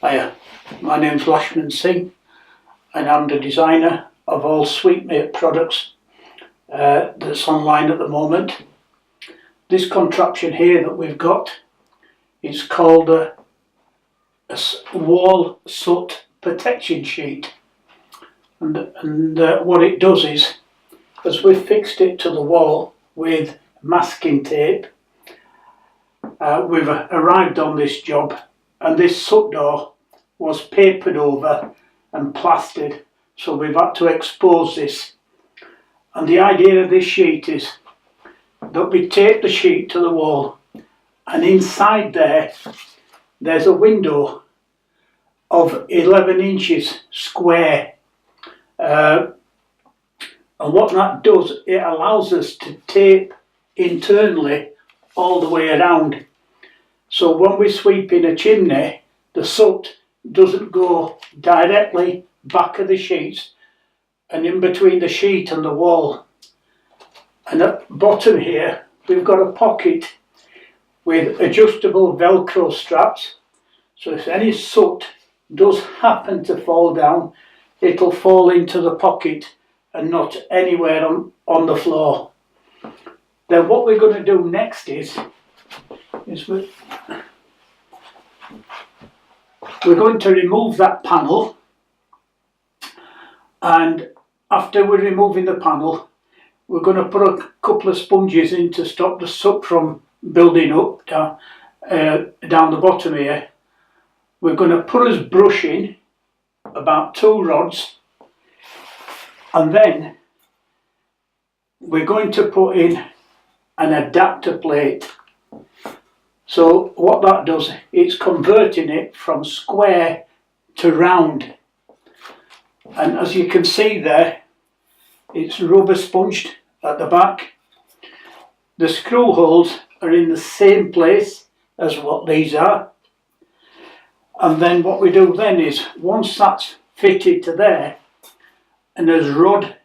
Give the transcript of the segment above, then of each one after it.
Hiya, my name's Lashman Singh and I'm the designer of all Sweepmate products that's online at the moment. This contraption here that we've got is called a wall soot protection sheet, and what it does is, as we've fixed it to the wall with masking tape, we've arrived on this job, and this soot door was papered over and plastered, so we've had to expose this. And the idea of this sheet is that we tape the sheet to the wall, and inside there's a window of 11 inches square, and what that does, it allows us to tape internally all the way around, so when we sweep in a chimney, the soot doesn't go directly back of the sheets and in between the sheet and the wall. And at the bottom here we've got a pocket with adjustable velcro straps, so if any soot does happen to fall down, it'll fall into the pocket and not anywhere on the floor. Then what we're going to do next is we're going to remove that panel, and after we're removing the panel we're going to put a couple of sponges in to stop the soot from building up down the bottom here. We're going to put his brush in, about 2 rods, and then we're going to put in an adapter plate. So what that does, it's converting it from square to round, and as you can see there, it's rubber sponged at the back. The screw holes are in the same place as what these are, and then what we do then is, once that's fitted to there and as rod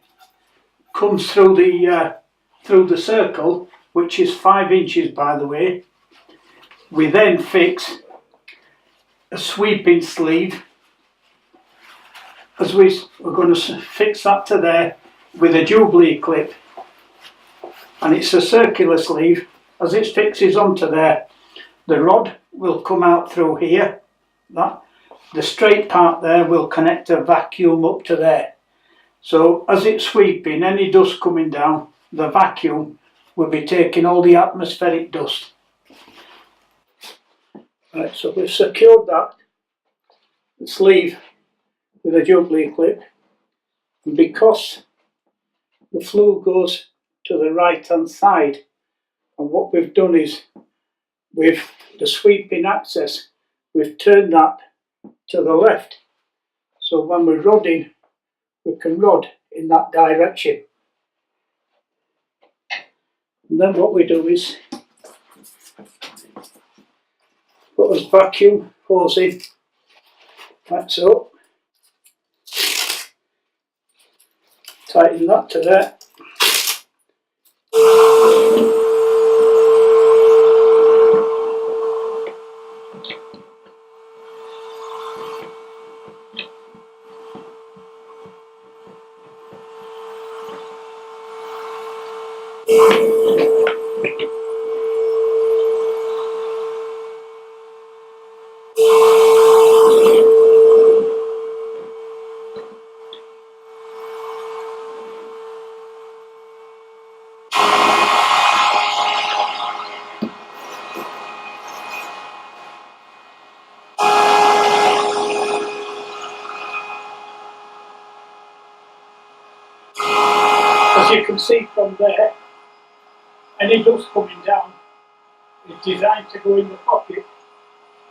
comes through the circle, which is 5 inches by the way, we then fix a sweeping sleeve. As we're going to fix that to there with a jubilee clip, and it's a circular sleeve. As it fixes onto there, the rod will come out through here. The straight part there will connect a vacuum up to there. So as it's sweeping, any dust coming down, the vacuum will be taking all the atmospheric dust. Right, so we've secured that sleeve with a jubilee clip, and because the flue goes to the right hand side, and what we've done is, with the sweeping access, we've turned that to the left, so when we're rodding we can rod in that direction. And then what we do is put this vacuum hose in, like so, tighten that to there, as you can see from there, any dust coming down is designed to go in the pocket,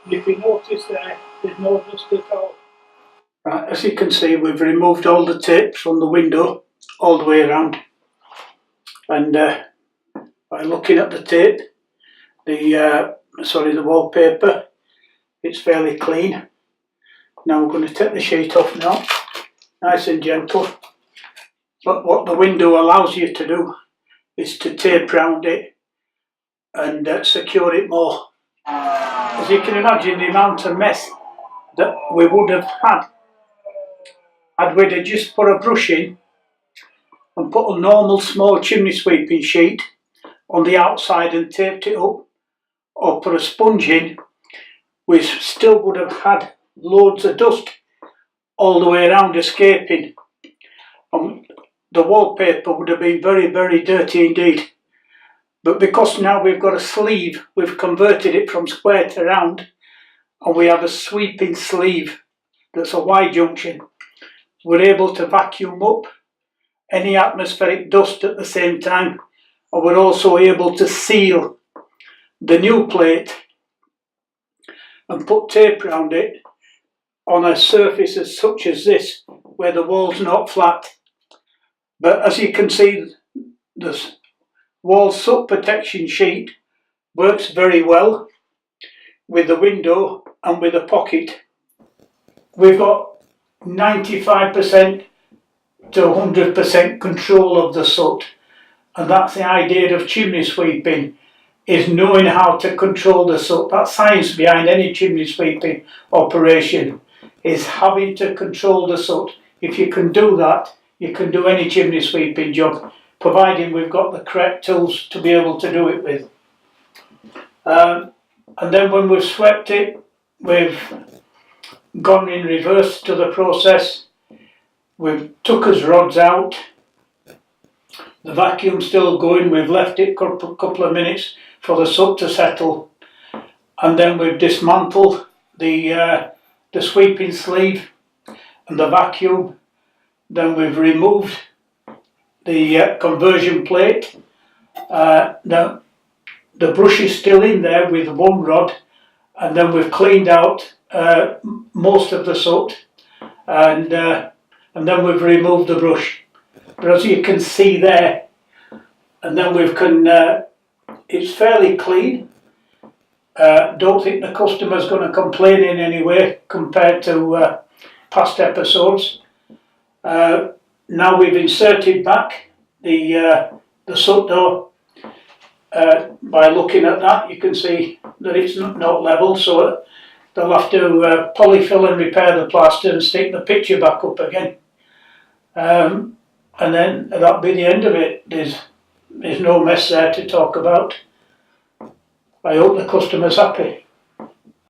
and if you notice there's no dust at all. Right, as you can see, we've removed all the tapes from the window all the way around, and by looking at the tape, the wallpaper, it's fairly clean. Now we're going to take the sheet off now, nice and gentle. But what the window allows you to do is to tape round it and secure it more. As you can imagine, the amount of mess that we would have had we'd have just put a brush in and put a normal small chimney sweeping sheet on the outside and taped it up, or put a sponge in, we still would have had loads of dust all the way around escaping. The wallpaper would have been very, very dirty indeed. But because now we've got a sleeve, we've converted it from square to round, and we have a sweeping sleeve that's a Y junction, we're able to vacuum up any atmospheric dust at the same time, and we're also able to seal the new plate and put tape around it on a surface as such as this, where the wall's not flat. But as you can see, the wall soot protection sheet works very well with the window and with the pocket. We've got 95% to 100% control of the soot, and that's the idea of chimney sweeping, is knowing how to control the soot. That's science behind any chimney sweeping operation, is having to control the soot. If you can do that, you can do any chimney sweeping job, providing we've got the correct tools to be able to do it with. And then when we've swept it, we've gone in reverse to the process. We've took his rods out, the vacuum's still going, we've left it a couple of minutes for the soot to settle, and then we've dismantled the sweeping sleeve and the vacuum. Then we've removed the conversion plate. Now the brush is still in there with one rod, and then we've cleaned out most of the soot, and then we've removed the brush. But as you can see there, and then it's fairly clean. Don't think the customer's going to complain in any way compared to past episodes. Now we've inserted back the soot door. By looking at that, you can see that it's not level, so they'll have to polyfill and repair the plaster and stick the picture back up again. And then that'll be the end of it. There's no mess there to talk about. I hope the customer's happy.